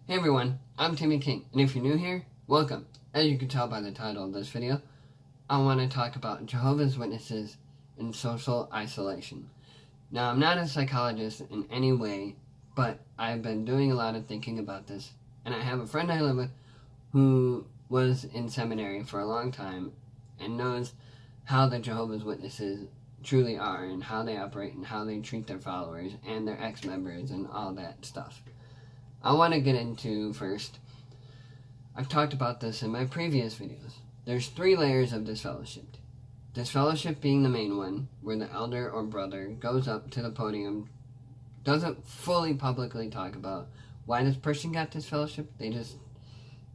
Hey everyone, I'm Timmy King, and if you're new here, welcome. As you can tell by the title of this video, I want to talk about Jehovah's Witnesses and social isolation. Now, I'm not a psychologist in any way, but I've been doing a lot of thinking about this, and I have a friend I live with who was in seminary for a long time and knows how the Jehovah's Witnesses truly are and how they operate and how they treat their followers and their ex-members and all that stuff. I want to get into first, I've talked about this in my previous videos. There's 3 layers of disfellowship. Disfellowship being the main one, where the elder or brother goes up to the podium, doesn't fully publicly talk about why this person got disfellowship. They just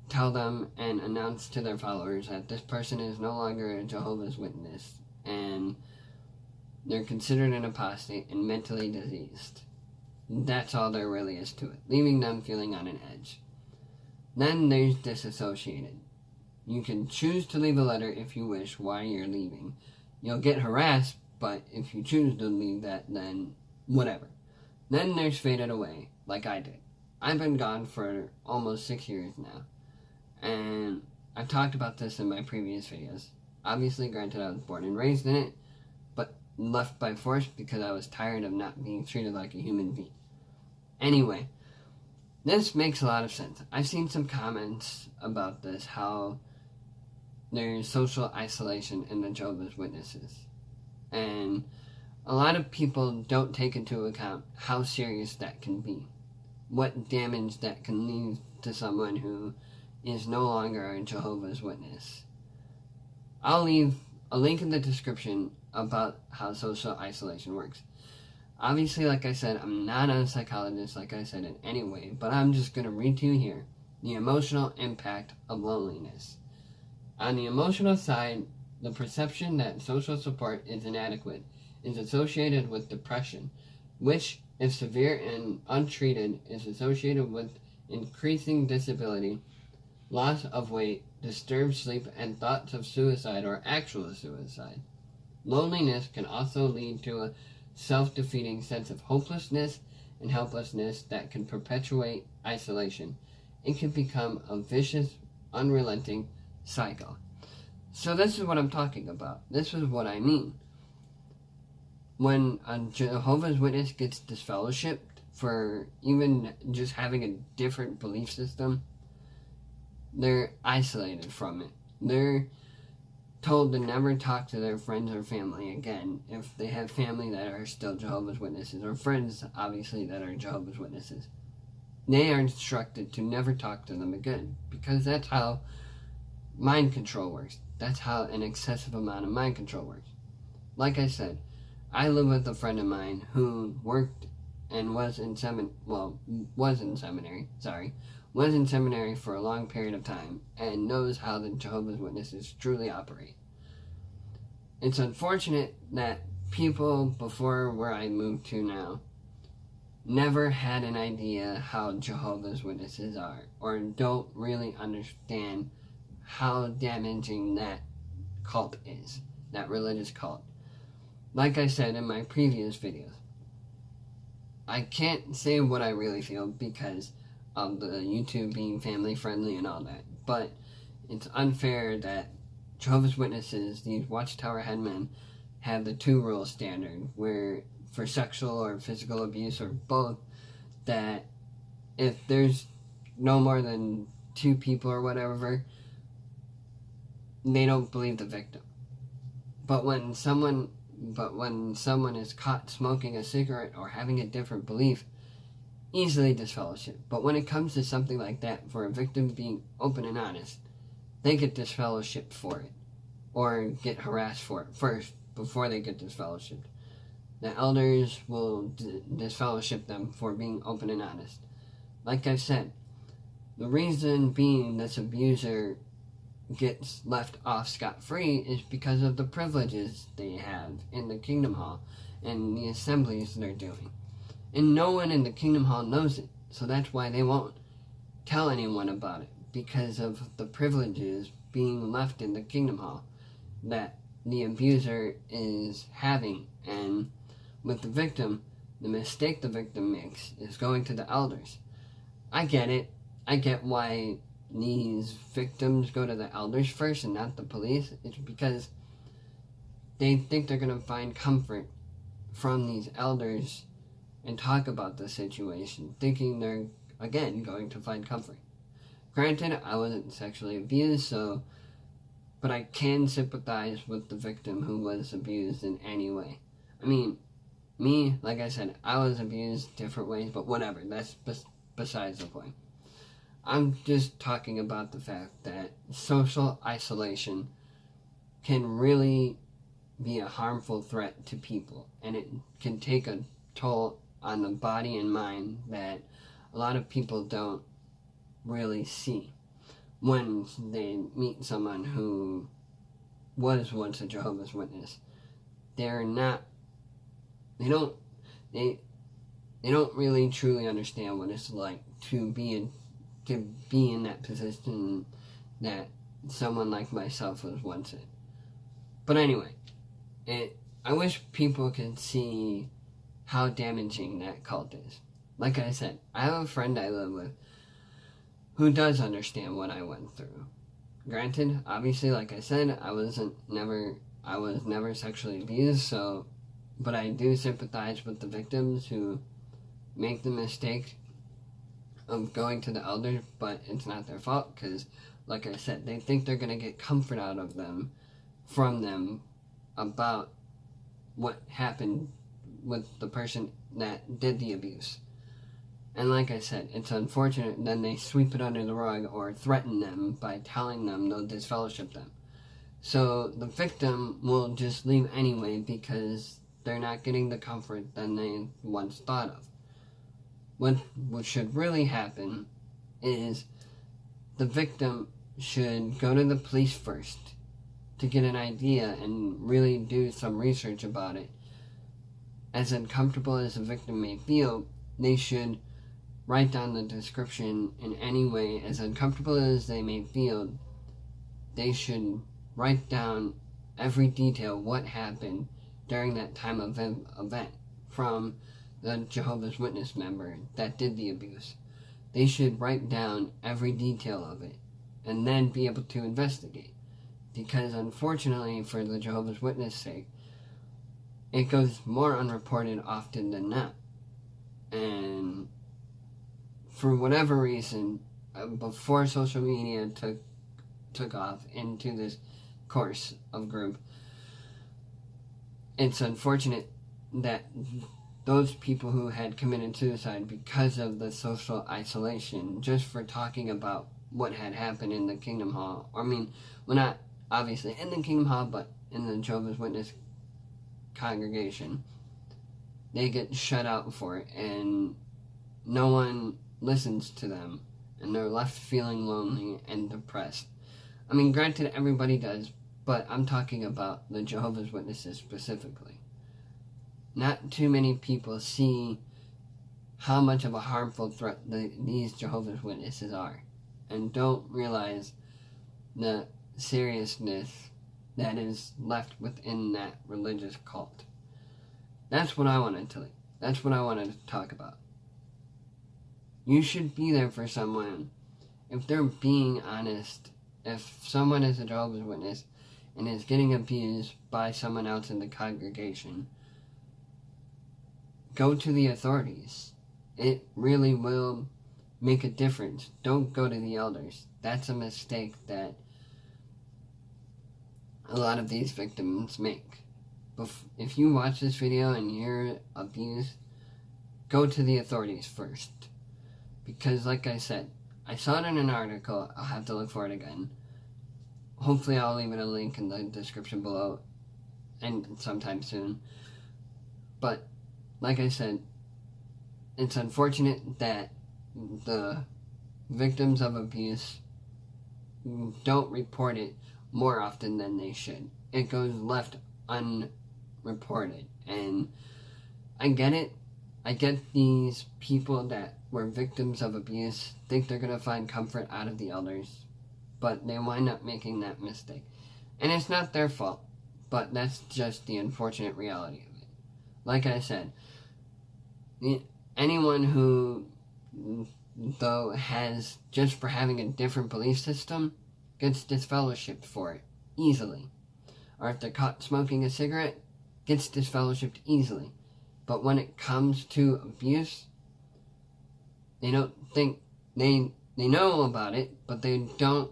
tell them and announce to their followers that this person is no longer a Jehovah's Witness and they're considered an apostate and mentally diseased. That's all there really is to it, leaving them feeling on an edge. Then there's disassociated. You can choose to leave a letter if you wish why you're leaving. You'll get harassed, but if you choose to leave that, then whatever. Then there's faded away, like I did. I've been gone for almost 6 years now, and I've talked about this in my previous videos. Obviously, granted, I was born and raised in it, but left by force because I was tired of not being treated like a human being. Anyway, this makes a lot of sense. I've seen some comments about this, how there's social isolation in the Jehovah's Witnesses. And a lot of people don't take into account how serious that can be. What damage that can lead to someone who is no longer a Jehovah's Witness. I'll leave a link in the description about how social isolation works. Obviously, like I said, I'm not a psychologist, like I said, in any way, but I'm just going to read to you here the emotional impact of loneliness. On the emotional side, the perception that social support is inadequate is associated with depression, which, if severe and untreated, is associated with increasing disability, loss of weight, disturbed sleep, and thoughts of suicide or actual suicide. Loneliness can also lead to a self-defeating sense of hopelessness and helplessness that can perpetuate isolation. It can become a vicious, unrelenting cycle. So this is what I'm talking about. This is what I mean. When a Jehovah's Witness gets disfellowshipped for even just having a different belief system, they're isolated from it. They're told to never talk to their friends or family again if they have family that are still Jehovah's Witnesses, or friends, obviously, that are Jehovah's Witnesses. They are instructed to never talk to them again, because that's how mind control works. That's how an excessive amount of mind control works. Like I said, I live with a friend of mine who worked and was in seminary for a long period of time and knows how the Jehovah's Witnesses truly operate. It's unfortunate that people before where I moved to now never had an idea how Jehovah's Witnesses are, or don't really understand how damaging that cult is, that religious cult. Like I said in my previous videos, I can't say what I really feel because of the YouTube being family friendly and all that, but it's unfair that Jehovah's Witnesses, these Watchtower headmen, have the 2 rule standard, where for sexual or physical abuse or both, that if there's no more than 2 people or whatever, they don't believe the victim. But when someone is caught smoking a cigarette or having a different belief, easily disfellowship. But when it comes to something like that, for a victim being open and honest, they get disfellowshipped for it, or get harassed for it first before they get disfellowshipped. The elders will disfellowship them for being open and honest. Like I said, the reason being this abuser gets left off scot-free is because of the privileges they have in the Kingdom Hall and the assemblies they're doing. And no one in the Kingdom Hall knows it, so that's why they won't tell anyone about it, because of the privileges being left in the Kingdom Hall that the abuser is having. And with the victim, the mistake the victim makes is going to the elders. I get it. I get why these victims go to the elders first and not the police. It's because they think they're going to find comfort from these elders and talk about the situation, thinking they're, again, going to find comfort. Granted, I wasn't sexually abused, but I can sympathize with the victim who was abused in any way. I mean, me, like I said, I was abused different ways, but whatever, that's besides the point. I'm just talking about the fact that social isolation can really be a harmful threat to people, and it can take a toll on the body and mind that a lot of people don't really see when they meet someone who was once a Jehovah's Witness. They don't really truly understand what it's like to be in that position that someone like myself was once in. But anyway, I wish people could see how damaging that cult is. Like I said, I have a friend I live with who does understand what I went through. Granted, obviously, like I said, I was never sexually abused, but I do sympathize with the victims who make the mistake of going to the elders, but it's not their fault, because, like I said, they think they're going to get comfort out of them, from them, about what happened with the person that did the abuse. And like I said, it's unfortunate, then they sweep it under the rug or threaten them by telling them they'll disfellowship them. So the victim will just leave anyway because they're not getting the comfort that they once thought of. What should really happen is the victim should go to the police first to get an idea and really do some research about it. As uncomfortable as the victim may feel, they should write down the description in any way. As uncomfortable as they may feel, they should write down every detail what happened during that time of event from the Jehovah's Witness member that did the abuse. They should write down every detail of it and then be able to investigate. Because unfortunately, for the Jehovah's Witness' sake, it goes more unreported often than not. And for whatever reason, before social media took off into this course of group, it's unfortunate that those people who had committed suicide because of the social isolation, just for talking about what had happened in the Kingdom Hall, not obviously in the Kingdom Hall, but in the Jehovah's Witness congregation, they get shut out for it, and no one listens to them, and they're left feeling lonely and depressed. Granted, everybody does, but I'm talking about the Jehovah's Witnesses specifically. Not too many people see how much of a harmful threat these Jehovah's Witnesses are, and don't realize the seriousness that is left within that religious cult. That's what I wanted to talk about. You should be there for someone if they're being honest. If someone is a Jehovah's Witness and is getting abused by someone else in the congregation, go to the authorities. It really will make a difference. Don't go to the elders. That's a mistake that a lot of these victims make. If you watch this video and you're abused, go to the authorities first. Because like I said, I saw it in an article. I'll have to look for it again. Hopefully I'll leave it a link in the description below and sometime soon. But like I said, it's unfortunate that the victims of abuse don't report it more often than they should. It goes left unreported. And I get it. I get these people that were victims of abuse think they're going to find comfort out of the elders, but they wind up making that mistake. And it's not their fault, but that's just the unfortunate reality of it. Like I said, anyone who though, has, just for having a different belief system, gets disfellowshipped for it easily. Or if they're caught smoking a cigarette, gets disfellowshipped easily. But when it comes to abuse, they don't think, they know about it, but they don't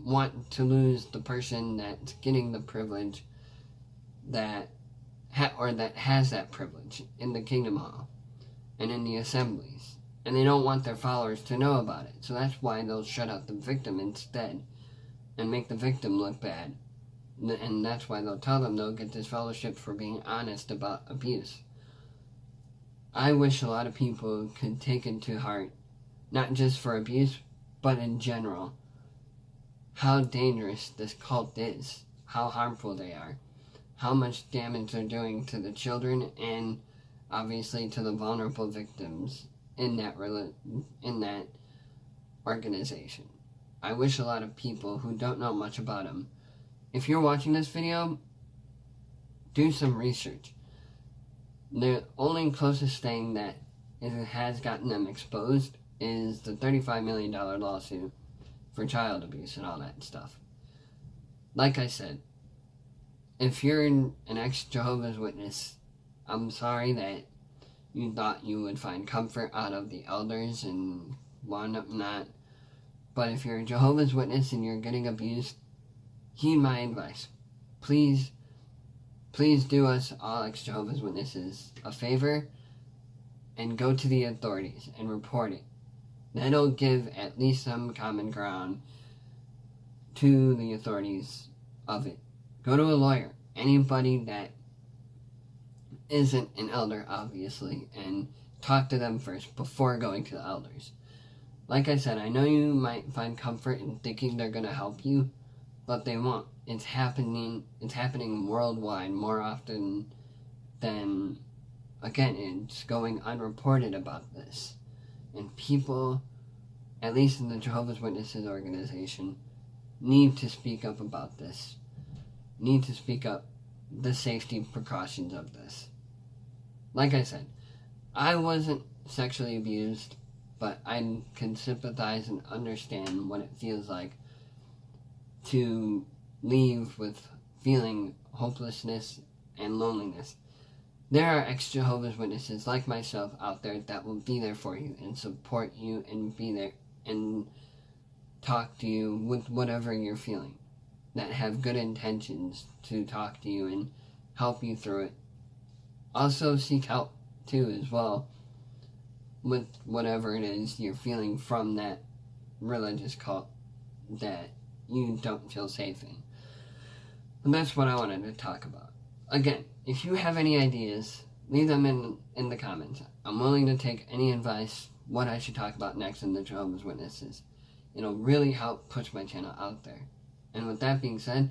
want to lose the person that's getting the privilege that has that privilege in the Kingdom Hall and in the assemblies. And they don't want their followers to know about it. So that's why they'll shut out the victim instead and make the victim look bad. And that's why they'll tell them they'll get disfellowshipped for being honest about abuse. I wish a lot of people could take it to heart, not just for abuse, but in general, how dangerous this cult is, how harmful they are, how much damage they're doing to the children and obviously to the vulnerable victims in that organization. I wish a lot of people who don't know much about them, if you're watching this video, do some research. The only closest thing that has gotten them exposed is the $35 million lawsuit for child abuse and all that stuff. Like I said, if you're an ex-Jehovah's Witness, I'm sorry that you thought you would find comfort out of the elders and wound up not. But if you're a Jehovah's Witness and you're getting abused, heed my advice. Please do us all ex-Jehovah's Witnesses a favor and go to the authorities and report it. That'll give at least some common ground to the authorities of it. Go to a lawyer, anybody that isn't an elder, obviously, and talk to them first before going to the elders. Like I said, I know you might find comfort in thinking they're going to help you, but they won't. It's happening worldwide more often than, again, it's going unreported about this. And people, at least in the Jehovah's Witnesses organization, need to speak up about this. Need to speak up the safety precautions of this. Like I said, I wasn't sexually abused, but I can sympathize and understand what it feels like to leave with feeling hopelessness and loneliness. There are ex-Jehovah's Witnesses like myself out there that will be there for you and support you and be there and talk to you with whatever you're feeling, that have good intentions to talk to you and help you through it. Also seek help too as well with whatever it is you're feeling from that religious cult that you don't feel safe in. And that's what I wanted to talk about. Again, if you have any ideas, leave them in the comments. I'm willing to take any advice, what I should talk about next in the Jehovah's Witnesses. It'll really help push my channel out there. And with that being said,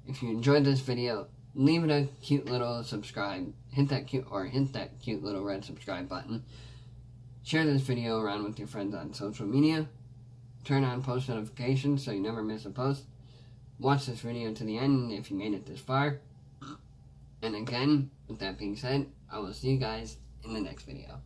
if you enjoyed this video, leave it a cute little subscribe. Hit that cute little red subscribe button. Share this video around with your friends on social media. Turn on post notifications so you never miss a post. Watch this video to the end if you made it this far. And again, with that being said, I will see you guys in the next video.